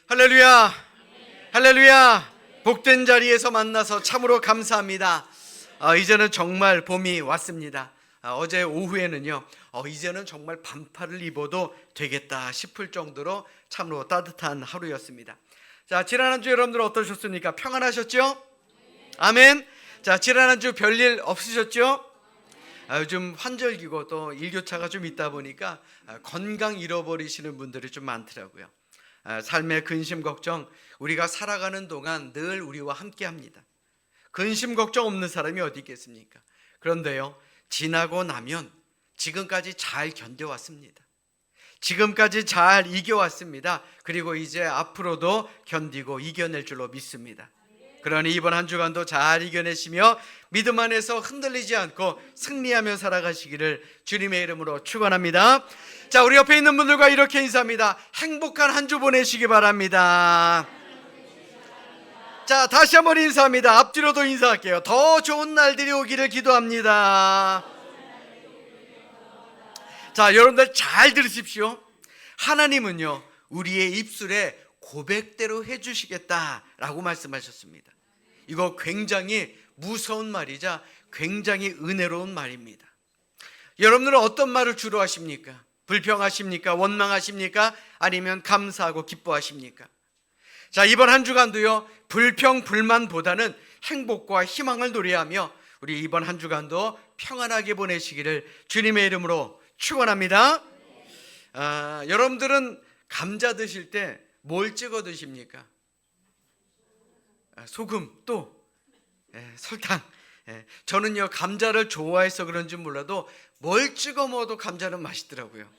할렐루야, 할렐루야. 복된 자리에서 만나서 참으로 감사합니다. 이제는 정말 봄이 왔습니다. 어제 오후에는요, 이제는 정말 반팔을 입어도 되겠다 싶을 정도로 참으로 따뜻한 하루였습니다. 자, 지난 한 주 여러분들 어떠셨습니까? 평안하셨죠? 아멘. 자, 지난 한 주 별일 없으셨죠? 요즘 환절기고 또 일교차가 좀 있다 보니까 건강 잃어버리시는 분들이 좀 많더라고요. 삶의 근심 걱정, 우리가 살아가는 동안 늘 우리와 함께 합니다. 근심 걱정 없는 사람이 어디 있겠습니까? 그런데요, 지나고 나면 지금까지 잘 견뎌왔습니다. 지금까지 잘 이겨왔습니다. 그리고 이제 앞으로도 견디고 이겨낼 줄로 믿습니다. 그러니 이번 한 주간도 잘 이겨내시며 믿음 안에서 흔들리지 않고 승리하며 살아가시기를 주님의 이름으로 축원합니다. 자, 우리 옆에 있는 분들과 이렇게 인사합니다. 행복한 한 주 보내시기 바랍니다. 자, 다시 한번 인사합니다. 앞뒤로도 인사할게요. 더 좋은 날들이 오기를 기도합니다. 자, 여러분들 잘 들으십시오. 하나님은요, 우리의 입술에 고백대로 해주시겠다라고 말씀하셨습니다. 이거 굉장히 무서운 말이자 굉장히 은혜로운 말입니다. 여러분들은 어떤 말을 주로 하십니까? 불평하십니까? 원망하십니까? 아니면 감사하고 기뻐하십니까? 자, 이번 한 주간도요, 불평 불만보다는 행복과 희망을 노래하며 우리 이번 한 주간도 평안하게 보내시기를 주님의 이름으로 축원합니다. 여러분들은 감자 드실 때 뭘 찍어 드십니까? 소금, 또 설탕. 저는요, 감자를 좋아해서 그런지 몰라도 뭘 찍어 먹어도 감자는 맛있더라고요.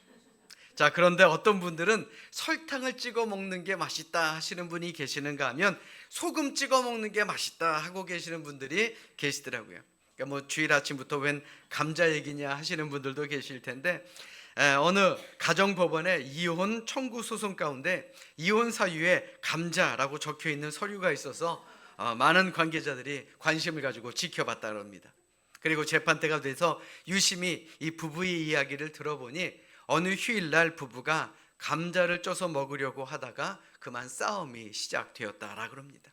자, 그런데 어떤 분들은 설탕을 찍어 먹는 게 맛있다 하시는 분이 계시는가 하면 소금 찍어 먹는 게 맛있다 하고 계시는 분들이 계시더라고요. 그러니까 뭐 주일 아침부터 웬 감자 얘기냐 하시는 분들도 계실 텐데, 어느 가정법원의 이혼 청구 소송 가운데 이혼 사유에 감자라고 적혀 있는 서류가 있어서 많은 관계자들이 관심을 가지고 지켜봤다고 합니다. 그리고 재판대가 돼서 유심히 이 부부의 이야기를 들어보니 어느 휴일날 부부가 감자를 쪄서 먹으려고 하다가 그만 싸움이 시작되었다라고 합니다.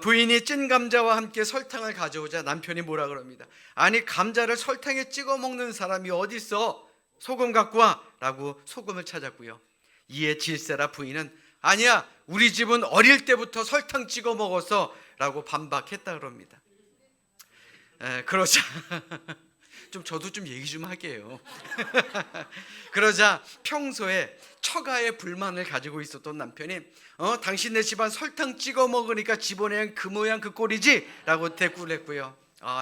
부인이 찐 감자와 함께 설탕을 가져오자 남편이 뭐라 그럽니다. 아니, 감자를 설탕에 찍어 먹는 사람이 어디 있어? 소금 갖고 와 라고 소금을 찾았고요. 이에 질세라 부인은 아니야, 우리 집은 어릴 때부터 설탕 찍어 먹었어 라고 반박했다 그럽니다. 그러자 좀 저도 좀 얘기 좀 할게요. 그러자 평소에 처가의 불만을 가지고 있었던 남편이 당신네 집안 설탕 찍어 먹으니까 집안에 그 모양 그 꼴이지 라고 대꾸를 했고요.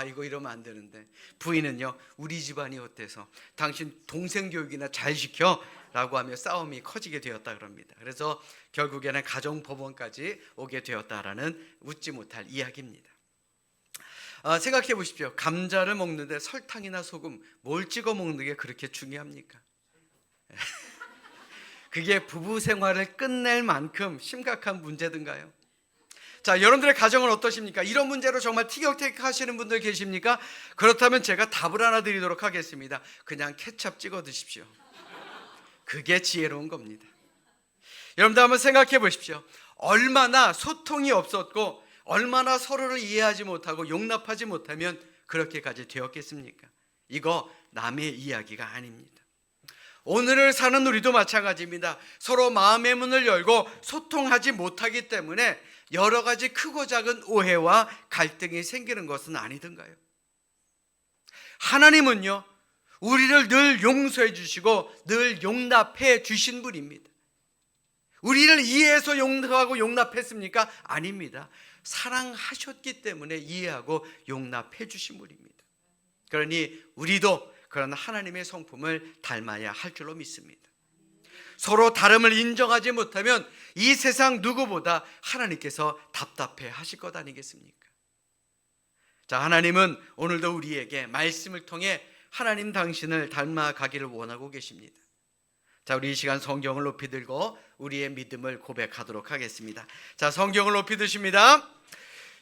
이거 이러면 안 되는데 부인은요, 우리 집안이 어때서 당신 동생 교육이나 잘 시켜 라고 하며 싸움이 커지게 되었다 그럽니다. 그래서 결국에는 가정법원까지 오게 되었다라는 웃지 못할 이야기입니다. 생각해 보십시오. 감자를 먹는데 설탕이나 소금 뭘 찍어 먹는 게 그렇게 중요합니까? 그게 부부 생활을 끝낼 만큼 심각한 문제든가요? 자, 여러분들의 가정은 어떠십니까? 이런 문제로 정말 티격태격 하시는 분들 계십니까? 그렇다면 제가 답을 하나 드리도록 하겠습니다. 그냥 케첩 찍어 드십시오. 그게 지혜로운 겁니다. 여러분들 한번 생각해 보십시오. 얼마나 소통이 없었고 얼마나 서로를 이해하지 못하고 용납하지 못하면 그렇게까지 되었겠습니까? 이거 남의 이야기가 아닙니다. 오늘을 사는 우리도 마찬가지입니다. 서로 마음의 문을 열고 소통하지 못하기 때문에 여러 가지 크고 작은 오해와 갈등이 생기는 것은 아니던가요? 하나님은요, 우리를 늘 용서해 주시고 늘 용납해 주신 분입니다. 우리를 이해해서 용서하고 용납했습니까? 아닙니다. 사랑하셨기 때문에 이해하고 용납해 주신 분입니다. 그러니 우리도 그런 하나님의 성품을 닮아야 할 줄로 믿습니다. 서로 다름을 인정하지 못하면 이 세상 누구보다 하나님께서 답답해 하실 것 아니겠습니까? 자, 하나님은 오늘도 우리에게 말씀을 통해 하나님 당신을 닮아가기를 원하고 계십니다. 자, 우리 이 시간 성경을 높이 들고 우리의 믿음을 고백하도록 하겠습니다. 자, 성경을 높이 드십니다.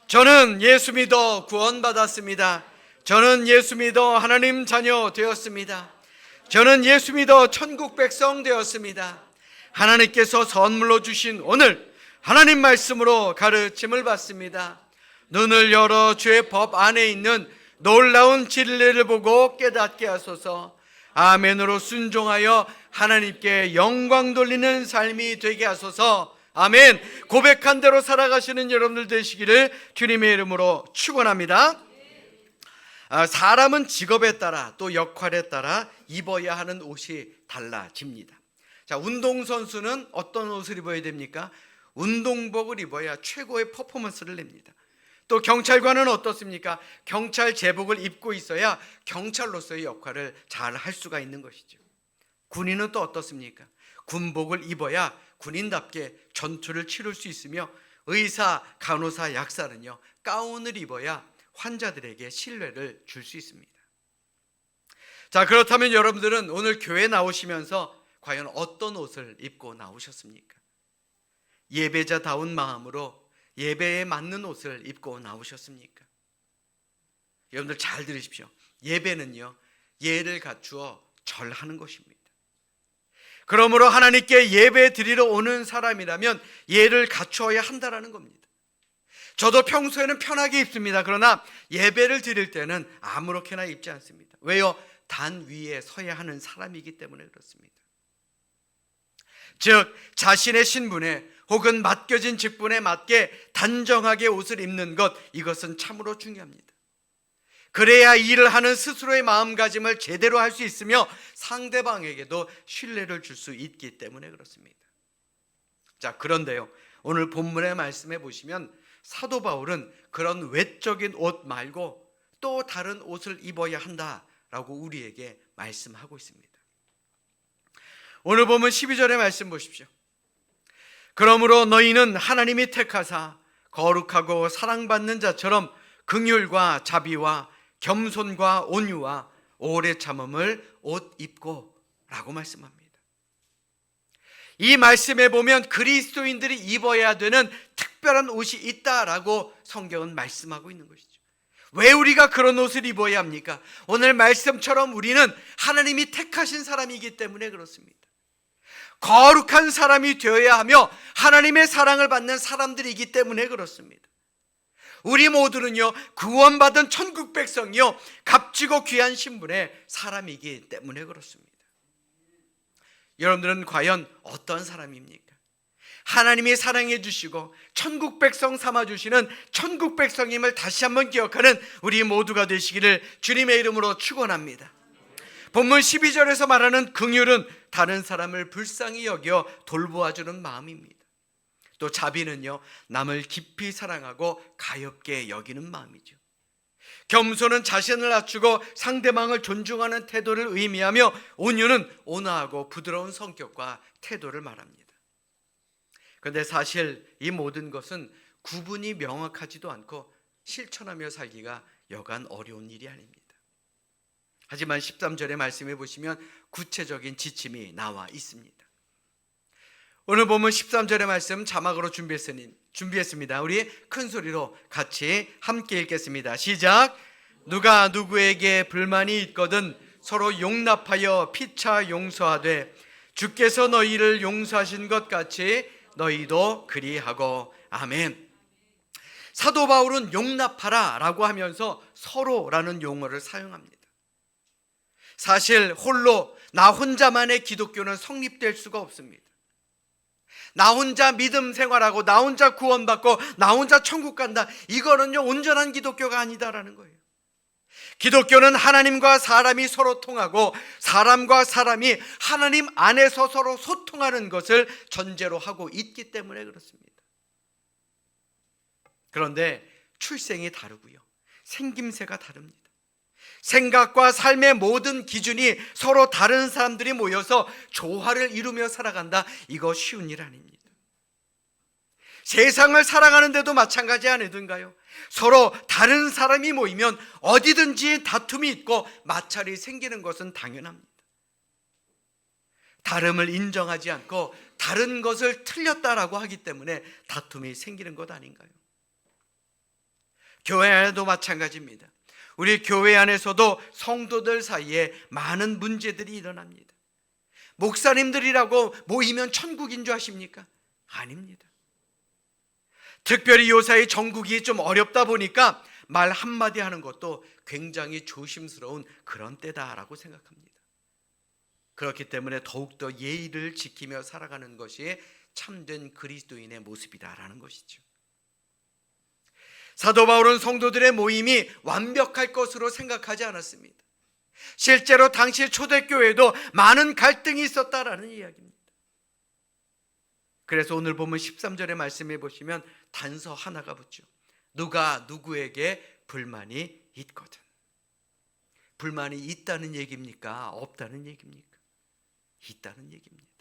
저는 예수 믿어 구원받았습니다. 저는 예수 믿어 하나님 자녀 되었습니다. 저는 예수 믿어 천국 백성 되었습니다. 하나님께서 선물로 주신 오늘 하나님 말씀으로 가르침을 받습니다. 눈을 열어 주의 법 안에 있는 놀라운 진리를 보고 깨닫게 하소서. 아멘으로 순종하여 하나님께 영광 돌리는 삶이 되게 하소서. 아멘. 고백한 대로 살아가시는 여러분들 되시기를 주님의 이름으로 축원합니다. 사람은 직업에 따라 또 역할에 따라 입어야 하는 옷이 달라집니다. 자, 운동선수는 어떤 옷을 입어야 됩니까? 운동복을 입어야 최고의 퍼포먼스를 냅니다. 또 경찰관은 어떻습니까? 경찰 제복을 입고 있어야 경찰로서의 역할을 잘 할 수가 있는 것이죠. 군인은 또 어떻습니까? 군복을 입어야 군인답게 전투를 치를 수 있으며, 의사, 간호사, 약사는요 가운을 입어야 환자들에게 신뢰를 줄 수 있습니다. 자, 그렇다면 여러분들은 오늘 교회 나오시면서 과연 어떤 옷을 입고 나오셨습니까? 예배자다운 마음으로 예배에 맞는 옷을 입고 나오셨습니까? 여러분들 잘 들으십시오. 예배는요 예를 갖추어 절하는 것입니다. 그러므로 하나님께 예배 드리러 오는 사람이라면 예를 갖추어야 한다라는 겁니다. 저도 평소에는 편하게 입습니다. 그러나 예배를 드릴 때는 아무렇게나 입지 않습니다. 왜요? 단 위에 서야 하는 사람이기 때문에 그렇습니다. 즉 자신의 신분에 혹은 맡겨진 직분에 맞게 단정하게 옷을 입는 것, 이것은 참으로 중요합니다. 그래야 일을 하는 스스로의 마음가짐을 제대로 할 수 있으며 상대방에게도 신뢰를 줄 수 있기 때문에 그렇습니다. 자, 그런데요 오늘 본문의 말씀해 보시면 사도 바울은 그런 외적인 옷 말고 또 다른 옷을 입어야 한다라고 우리에게 말씀하고 있습니다. 오늘 보면 12절의 말씀 보십시오. 그러므로 너희는 하나님이 택하사 거룩하고 사랑받는 자처럼 긍휼과 자비와 겸손과 온유와 오래 참음을 옷 입고 라고 말씀합니다. 이 말씀에 보면 그리스도인들이 입어야 되는 특별한 옷이 있다라고 성경은 말씀하고 있는 것이죠. 왜 우리가 그런 옷을 입어야 합니까? 오늘 말씀처럼 우리는 하나님이 택하신 사람이기 때문에 그렇습니다. 거룩한 사람이 되어야 하며 하나님의 사랑을 받는 사람들이기 때문에 그렇습니다. 우리 모두는요 구원받은 천국 백성이요 값지고 귀한 신분의 사람이기 때문에 그렇습니다. 여러분들은 과연 어떤 사람입니까? 하나님이 사랑해 주시고 천국 백성 삼아 주시는 천국 백성임을 다시 한번 기억하는 우리 모두가 되시기를 주님의 이름으로 축원합니다. 본문 12절에서 말하는 긍휼은 다른 사람을 불쌍히 여겨 돌보아주는 마음입니다. 또 자비는요 남을 깊이 사랑하고 가엾게 여기는 마음이죠. 겸손은 자신을 낮추고 상대방을 존중하는 태도를 의미하며, 온유는 온화하고 부드러운 성격과 태도를 말합니다. 그런데 사실 이 모든 것은 구분이 명확하지도 않고 실천하며 살기가 여간 어려운 일이 아닙니다. 하지만 13절의 말씀해 보시면 구체적인 지침이 나와 있습니다. 오늘 보면 13절의 말씀 자막으로 준비했습니다. 우리 큰 소리로 같이 함께 읽겠습니다. 시작. 누가 누구에게 불만이 있거든 서로 용납하여 피차 용서하되 주께서 너희를 용서하신 것 같이 너희도 그리하고. 아멘. 사도 바울은 용납하라 라고 하면서 서로라는 용어를 사용합니다. 사실 홀로 나 혼자만의 기독교는 성립될 수가 없습니다. 나 혼자 믿음 생활하고 나 혼자 구원받고 나 혼자 천국 간다, 이거는요 온전한 기독교가 아니다라는 거예요. 기독교는 하나님과 사람이 서로 통하고 사람과 사람이 하나님 안에서 서로 소통하는 것을 전제로 하고 있기 때문에 그렇습니다. 그런데 출생이 다르고요 생김새가 다릅니다. 생각과 삶의 모든 기준이 서로 다른 사람들이 모여서 조화를 이루며 살아간다, 이거 쉬운 일 아닙니다. 세상을 살아가는데도 마찬가지 아니던가요? 서로 다른 사람이 모이면 어디든지 다툼이 있고 마찰이 생기는 것은 당연합니다. 다름을 인정하지 않고 다른 것을 틀렸다라고 하기 때문에 다툼이 생기는 것 아닌가요? 교회 안에도 마찬가지입니다. 우리 교회 안에서도 성도들 사이에 많은 문제들이 일어납니다. 목사님들이라고 모이면 천국인 줄 아십니까? 아닙니다. 특별히 요사이 정국이 좀 어렵다 보니까 말 한마디 하는 것도 굉장히 조심스러운 그런 때다라고 생각합니다. 그렇기 때문에 더욱더 예의를 지키며 살아가는 것이 참된 그리스도인의 모습이다라는 것이죠. 사도 바울은 성도들의 모임이 완벽할 것으로 생각하지 않았습니다. 실제로 당시 초대교회에도 많은 갈등이 있었다라는 이야기입니다. 그래서 오늘 보면 13절의 말씀에 보시면 단서 하나가 붙죠. 누가 누구에게 불만이 있거든. 불만이 있다는 얘기입니까? 없다는 얘기입니까? 있다는 얘기입니다.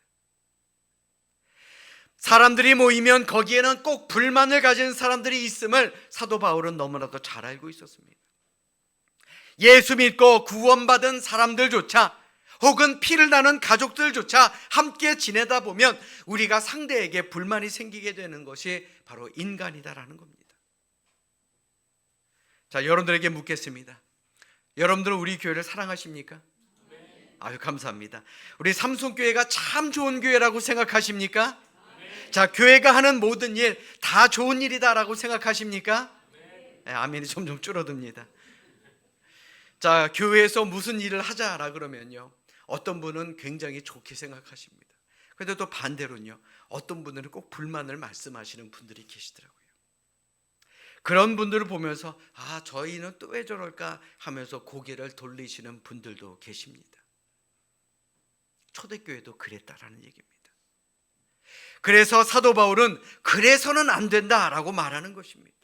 사람들이 모이면 거기에는 꼭 불만을 가진 사람들이 있음을 사도 바울은 너무나도 잘 알고 있었습니다. 예수 믿고 구원받은 사람들조차 혹은 피를 나는 가족들조차 함께 지내다 보면 우리가 상대에게 불만이 생기게 되는 것이 바로 인간이다라는 겁니다. 자, 여러분들에게 묻겠습니다. 여러분들은 우리 교회를 사랑하십니까? 아유, 감사합니다. 우리 삼성교회가 참 좋은 교회라고 생각하십니까? 자, 교회가 하는 모든 일 다 좋은 일이다라고 생각하십니까? 네, 아멘이 점점 줄어듭니다. 자, 교회에서 무슨 일을 하자라 그러면요, 어떤 분은 굉장히 좋게 생각하십니다. 그런데 또 반대로는요, 어떤 분들은 꼭 불만을 말씀하시는 분들이 계시더라고요. 그런 분들을 보면서 저희는 또 왜 저럴까 하면서 고개를 돌리시는 분들도 계십니다. 초대교회도 그랬다라는 얘기입니다. 그래서 사도 바울은 그래서는 안 된다라고 말하는 것입니다.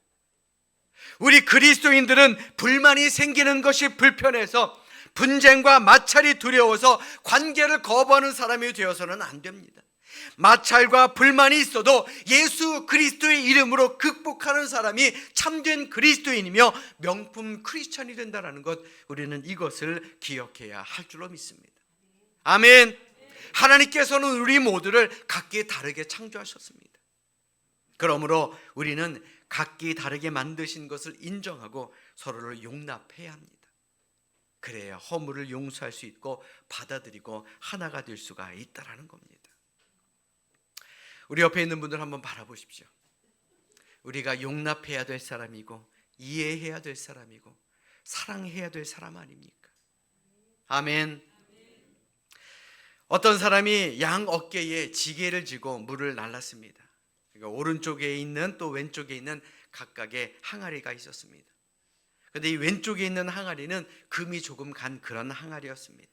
우리 그리스도인들은 불만이 생기는 것이 불편해서 분쟁과 마찰이 두려워서 관계를 거부하는 사람이 되어서는 안 됩니다. 마찰과 불만이 있어도 예수 그리스도의 이름으로 극복하는 사람이 참된 그리스도인이며 명품 크리스찬이 된다는 것, 우리는 이것을 기억해야 할 줄로 믿습니다. 아멘. 하나님께서는 우리 모두를 각기 다르게 창조하셨습니다. 그러므로 우리는 각기 다르게 만드신 것을 인정하고 서로를 용납해야 합니다. 그래야 허물을 용서할 수 있고 받아들이고 하나가 될 수가 있다라는 겁니다. 우리 옆에 있는 분들 한번 바라보십시오. 우리가 용납해야 될 사람이고 이해해야 될 사람이고 사랑해야 될 사람 아닙니까? 아멘. 어떤 사람이 양 어깨에 지게를 지고 물을 날랐습니다. 그러니까 오른쪽에 있는 또 왼쪽에 있는 각각의 항아리가 있었습니다. 그런데 이 왼쪽에 있는 항아리는 금이 조금 간 그런 항아리였습니다.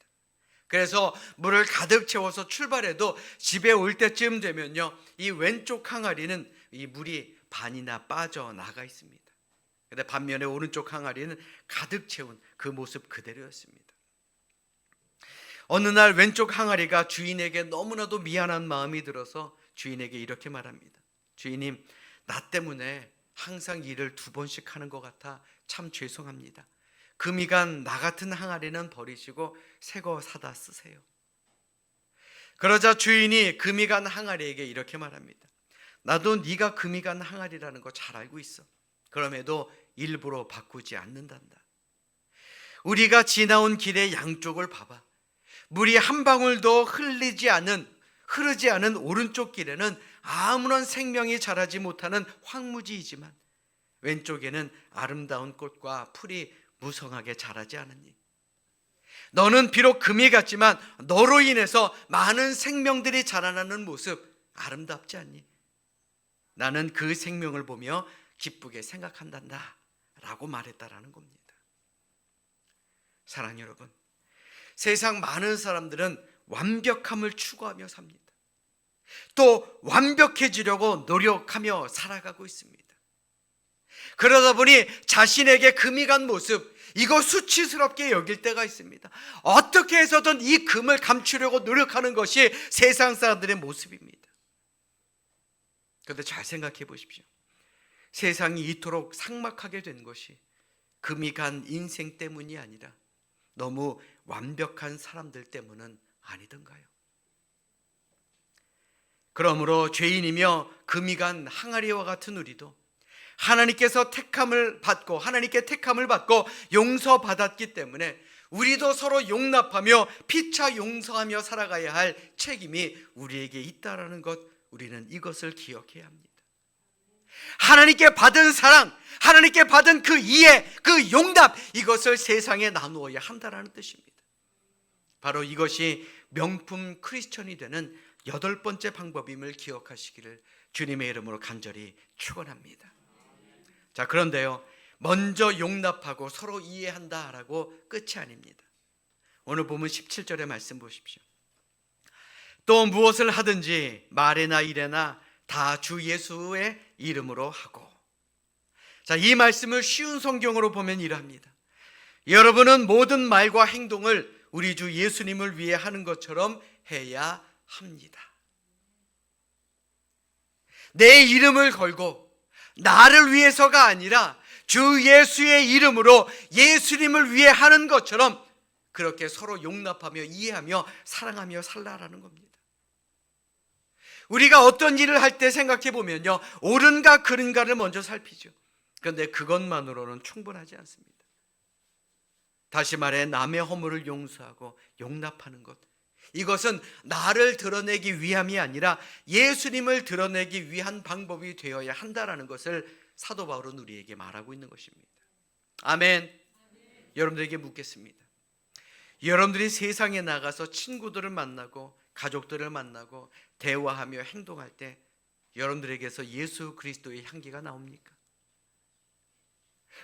그래서 물을 가득 채워서 출발해도 집에 올 때쯤 되면요, 이 왼쪽 항아리는 이 물이 반이나 빠져나가 있습니다. 그런데 반면에 오른쪽 항아리는 가득 채운 그 모습 그대로였습니다. 어느 날 왼쪽 항아리가 주인에게 너무나도 미안한 마음이 들어서 주인에게 이렇게 말합니다. 주인님, 나 때문에 항상 일을 2번씩 하는 것 같아 참 죄송합니다. 금이 간 나 같은 항아리는 버리시고 새 거 사다 쓰세요. 그러자 주인이 금이 간 항아리에게 이렇게 말합니다. 나도 네가 금이 간 항아리라는 거 잘 알고 있어. 그럼에도 일부러 바꾸지 않는단다. 우리가 지나온 길의 양쪽을 봐봐. 물이 한 방울도 흐르지 않은 오른쪽 길에는 아무런 생명이 자라지 못하는 황무지이지만 왼쪽에는 아름다운 꽃과 풀이 무성하게 자라지 않으니 너는 비록 금이 같지만 너로 인해서 많은 생명들이 자라나는 모습 아름답지 않니? 나는 그 생명을 보며 기쁘게 생각한단다 라고 말했다라는 겁니다. 사랑하는 여러분, 세상 많은 사람들은 완벽함을 추구하며 삽니다. 또 완벽해지려고 노력하며 살아가고 있습니다. 그러다 보니 자신에게 금이 간 모습, 이거 수치스럽게 여길 때가 있습니다. 어떻게 해서든 이 금을 감추려고 노력하는 것이 세상 사람들의 모습입니다. 그런데 잘 생각해 보십시오. 세상이 이토록 삭막하게 된 것이 금이 간 인생 때문이 아니라 너무 완벽한 사람들 때문은 아니던가요? 그러므로 죄인이며 금이 간 항아리와 같은 우리도 하나님께서 택함을 받고 하나님께 택함을 받고 용서받았기 때문에 우리도 서로 용납하며 피차 용서하며 살아가야 할 책임이 우리에게 있다라는 것, 우리는 이것을 기억해야 합니다. 하나님께 받은 사랑, 하나님께 받은 그 이해, 그 용납, 이것을 세상에 나누어야 한다라는 뜻입니다. 바로 이것이 명품 크리스천이 되는 8번째 방법임을 기억하시기를 주님의 이름으로 간절히 축원합니다. 자, 그런데요, 먼저 용납하고 서로 이해한다라고 끝이 아닙니다. 오늘 보면 17절의 말씀 보십시오. 또 무엇을 하든지 말이나 일에나 다 주 예수의 이름으로 하고. 자, 이 말씀을 쉬운 성경으로 보면 이러합니다. 여러분은 모든 말과 행동을 우리 주 예수님을 위해 하는 것처럼 해야 합니다. 내 이름을 걸고 나를 위해서가 아니라 주 예수의 이름으로 예수님을 위해 하는 것처럼 그렇게 서로 용납하며 이해하며 사랑하며 살라라는 겁니다. 우리가 어떤 일을 할 때 생각해 보면요, 옳은가 그른가를 먼저 살피죠. 그런데 그것만으로는 충분하지 않습니다. 다시 말해 남의 허물을 용서하고 용납하는 것, 이것은 나를 드러내기 위함이 아니라 예수님을 드러내기 위한 방법이 되어야 한다라는 것을 사도 바울은 우리에게 말하고 있는 것입니다. 아멘. 여러분들에게 묻겠습니다. 여러분들이 세상에 나가서 친구들을 만나고 가족들을 만나고 대화하며 행동할 때 여러분들에게서 예수 그리스도의 향기가 나옵니까?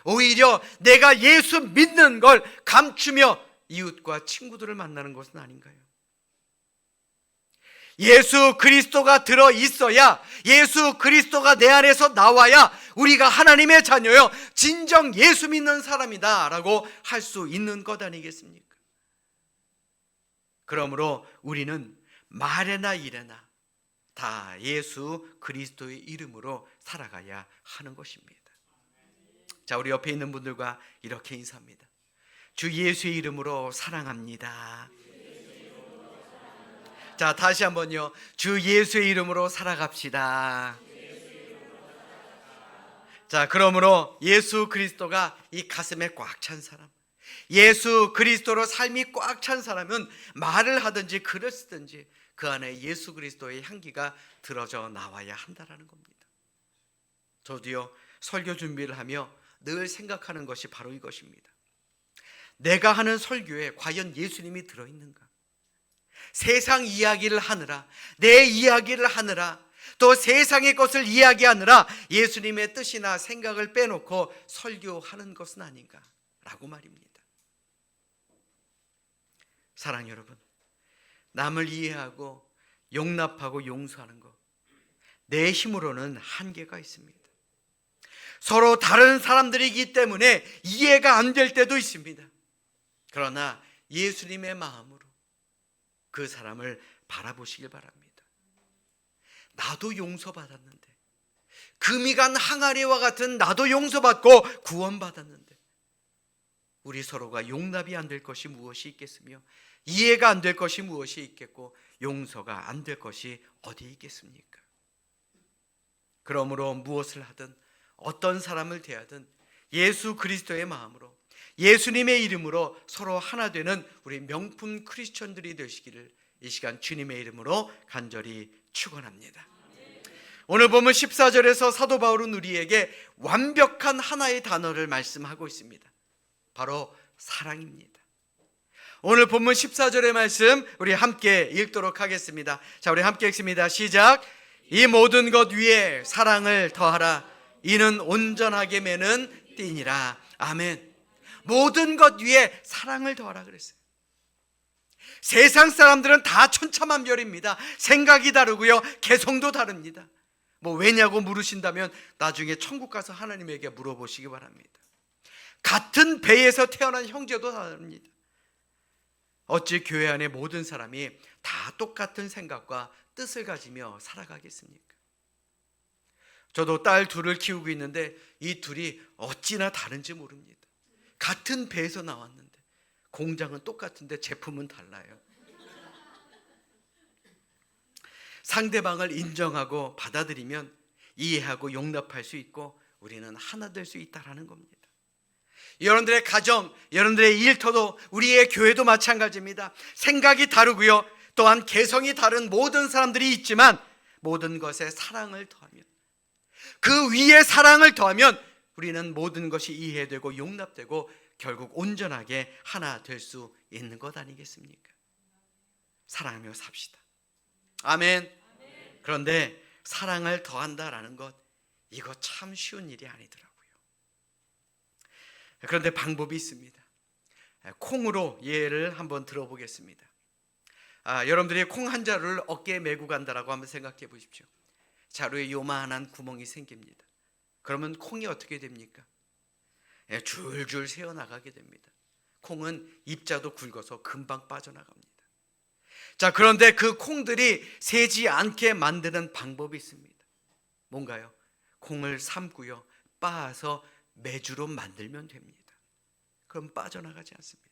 오히려 내가 예수 믿는 걸 감추며 이웃과 친구들을 만나는 것은 아닌가요? 예수 그리스도가 들어 있어야, 예수 그리스도가 내 안에서 나와야 우리가 하나님의 자녀요, 진정 예수 믿는 사람이다 라고 할 수 있는 것 아니겠습니까? 그러므로 우리는 말에나 일에나 다 예수 그리스도의 이름으로 살아가야 하는 것입니다. 자, 우리 옆에 있는 분들과 이렇게 인사합니다. 주 예수의 이름으로 사랑합니다. 자, 다시 한번요. 주 예수의 이름으로 살아갑시다. 자, 그러므로 예수 그리스도가 이 가슴에 꽉 찬 사람, 예수 그리스도로 삶이 꽉 찬 사람은 말을 하든지 글을 쓰든지 그 안에 예수 그리스도의 향기가 들어져 나와야 한다라는 겁니다. 저도요, 설교 준비를 하며 늘 생각하는 것이 바로 이것입니다. 내가 하는 설교에 과연 예수님이 들어있는가? 세상 이야기를 하느라, 내 이야기를 하느라, 또 세상의 것을 이야기하느라 예수님의 뜻이나 생각을 빼놓고 설교하는 것은 아닌가 라고 말입니다. 사랑 여러분, 남을 이해하고 용납하고 용서하는 것, 내 힘으로는 한계가 있습니다. 서로 다른 사람들이기 때문에 이해가 안 될 때도 있습니다. 그러나 예수님의 마음으로 그 사람을 바라보시길 바랍니다. 나도 용서받았는데, 금이 간 항아리와 같은 나도 용서받고 구원받았는데 우리 서로가 용납이 안 될 것이 무엇이 있겠으며 이해가 안 될 것이 무엇이 있겠고 용서가 안 될 것이 어디 있겠습니까? 그러므로 무엇을 하든 어떤 사람을 대하든 예수 그리스도의 마음으로, 예수님의 이름으로 서로 하나 되는 우리 명품 크리스천들이 되시기를 이 시간 주님의 이름으로 간절히 축원합니다. 오늘 보면 14절에서 사도 바울은 우리에게 완벽한 하나의 단어를 말씀하고 있습니다. 바로 사랑입니다. 오늘 본문 14절의 말씀 우리 함께 읽도록 하겠습니다. 자, 우리 함께 읽습니다. 시작. 이 모든 것 위에 사랑을 더하라. 이는 온전하게 매는 띠니라. 아멘. 모든 것 위에 사랑을 더하라 그랬어요. 세상 사람들은 다 천차만별입니다. 생각이 다르고요, 개성도 다릅니다. 왜냐고 물으신다면 나중에 천국 가서 하나님에게 물어보시기 바랍니다. 같은 배에서 태어난 형제도 다릅니다. 어찌 교회 안에 모든 사람이 다 똑같은 생각과 뜻을 가지며 살아가겠습니까? 저도 딸 둘을 키우고 있는데 이 둘이 어찌나 다른지 모릅니다. 같은 배에서 나왔는데 공장은 똑같은데 제품은 달라요. 상대방을 인정하고 받아들이면 이해하고 용납할 수 있고 우리는 하나 될 수 있다라는 겁니다. 여러분들의 가정, 여러분들의 일터도, 우리의 교회도 마찬가지입니다. 생각이 다르고요, 또한 개성이 다른 모든 사람들이 있지만 모든 것에 사랑을 더하면, 그 위에 사랑을 더하면 우리는 모든 것이 이해되고 용납되고 결국 온전하게 하나 될 수 있는 것 아니겠습니까? 사랑하며 삽시다. 아멘. 그런데 사랑을 더한다라는 것, 이거 참 쉬운 일이 아니더라고요. 그런데 방법이 있습니다. 콩으로 예를 한번 들어보겠습니다. 여러분들이 콩 한 자루를 어깨에 메고 간다라고 한번 생각해 보십시오. 자루에 요만한 구멍이 생깁니다. 그러면 콩이 어떻게 됩니까? 줄줄 새어나가게 됩니다. 콩은 입자도 굵어서 금방 빠져나갑니다. 자, 그런데 그 콩들이 새지 않게 만드는 방법이 있습니다. 뭔가요? 콩을 삶고요, 빻아서 메주로 만들면 됩니다. 그럼 빠져나가지 않습니다.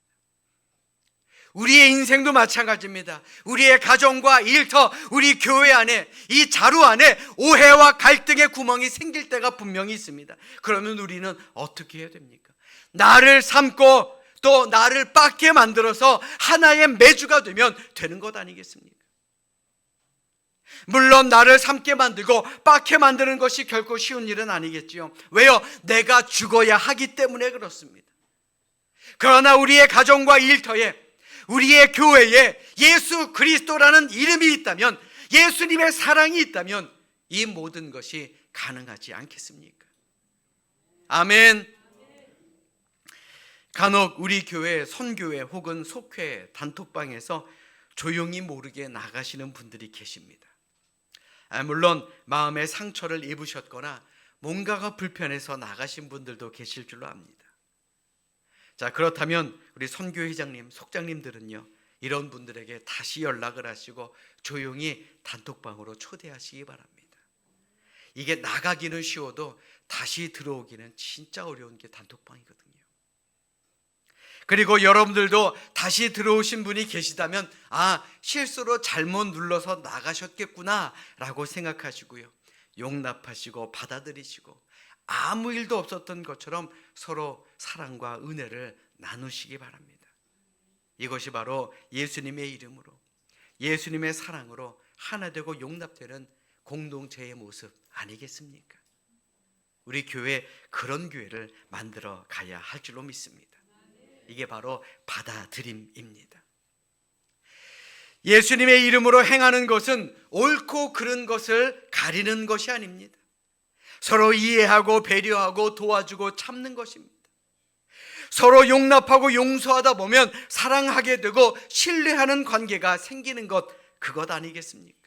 우리의 인생도 마찬가지입니다. 우리의 가정과 일터, 우리 교회 안에, 이 자루 안에 오해와 갈등의 구멍이 생길 때가 분명히 있습니다. 그러면 우리는 어떻게 해야 됩니까? 나를 삶고 또 나를 빻게 만들어서 하나의 메주가 되면 되는 것 아니겠습니까? 물론 나를 삶게 만들고 빻게 만드는 것이 결코 쉬운 일은 아니겠지요. 왜요? 내가 죽어야 하기 때문에 그렇습니다. 그러나 우리의 가정과 일터에, 우리의 교회에 예수 그리스도라는 이름이 있다면, 예수님의 사랑이 있다면 이 모든 것이 가능하지 않겠습니까? 아멘. 간혹 우리 교회 선교회 혹은 속회 단톡방에서 조용히 모르게 나가시는 분들이 계십니다. 물론 마음의 상처를 입으셨거나 뭔가가 불편해서 나가신 분들도 계실 줄로 압니다. 자, 그렇다면 우리 선교회장님, 속장님들은요, 이런 분들에게 다시 연락을 하시고 조용히 단톡방으로 초대하시기 바랍니다. 이게 나가기는 쉬워도 다시 들어오기는 진짜 어려운 게 단톡방이거든요. 그리고 여러분들도 다시 들어오신 분이 계시다면 실수로 잘못 눌러서 나가셨겠구나 라고 생각하시고요, 용납하시고 받아들이시고 아무 일도 없었던 것처럼 서로 사랑과 은혜를 나누시기 바랍니다. 이것이 바로 예수님의 이름으로, 예수님의 사랑으로 하나 되고 용납되는 공동체의 모습 아니겠습니까? 우리 교회, 그런 교회를 만들어 가야 할 줄로 믿습니다. 이게 바로 받아들임입니다. 예수님의 이름으로 행하는 것은 옳고 그른 것을 가리는 것이 아닙니다. 서로 이해하고 배려하고 도와주고 참는 것입니다. 서로 용납하고 용서하다 보면 사랑하게 되고 신뢰하는 관계가 생기는 것, 그것 아니겠습니까?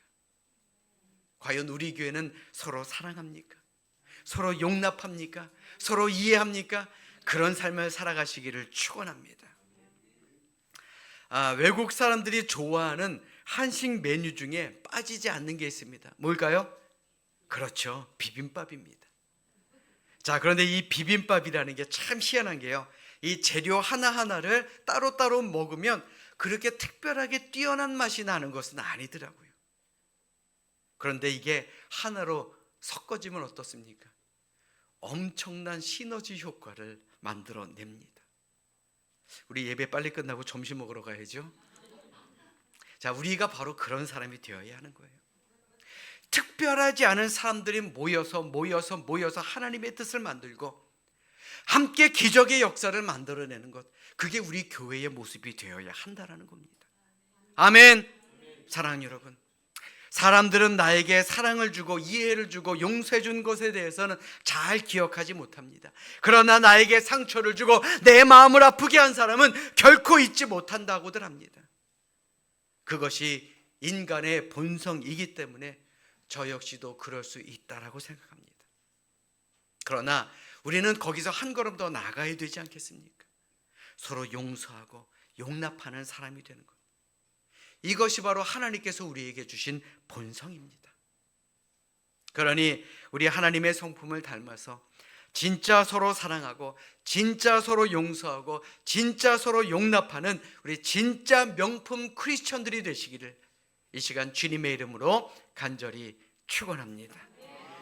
과연 우리 교회는 서로 사랑합니까? 서로 용납합니까? 서로 이해합니까? 그런 삶을 살아가시기를 축원합니다. 외국 사람들이 좋아하는 한식 메뉴 중에 빠지지 않는 게 있습니다. 뭘까요? 그렇죠, 비빔밥입니다. 자, 그런데 이 비빔밥이라는 게 참 희한한 게요, 이 재료 하나하나를 따로따로 먹으면 그렇게 특별하게 뛰어난 맛이 나는 것은 아니더라고요. 그런데 이게 하나로 섞어지면 어떻습니까? 엄청난 시너지 효과를 만들어냅니다. 우리 예배 빨리 끝나고 점심 먹으러 가야죠. 자, 우리가 바로 그런 사람이 되어야 하는 거예요. 특별하지 않은 사람들이 모여서 하나님의 뜻을 만들고 함께 기적의 역사를 만들어내는 것, 그게 우리 교회의 모습이 되어야 한다는 겁니다. 아멘. 사랑하는 여러분, 사람들은 나에게 사랑을 주고 이해를 주고 용서해 준 것에 대해서는 잘 기억하지 못합니다. 그러나 나에게 상처를 주고 내 마음을 아프게 한 사람은 결코 잊지 못한다고들 합니다. 그것이 인간의 본성이기 때문에 저 역시도 그럴 수 있다라고 생각합니다. 그러나 우리는 거기서 한 걸음 더 나가야 되지 않겠습니까? 서로 용서하고 용납하는 사람이 되는 것, 이것이 바로 하나님께서 우리에게 주신 본성입니다. 그러니 우리 하나님의 성품을 닮아서 진짜 서로 사랑하고 진짜 서로 용서하고 진짜 서로 용납하는 우리 진짜 명품 크리스천들이 되시기를 이 시간 주님의 이름으로 간절히 축원합니다.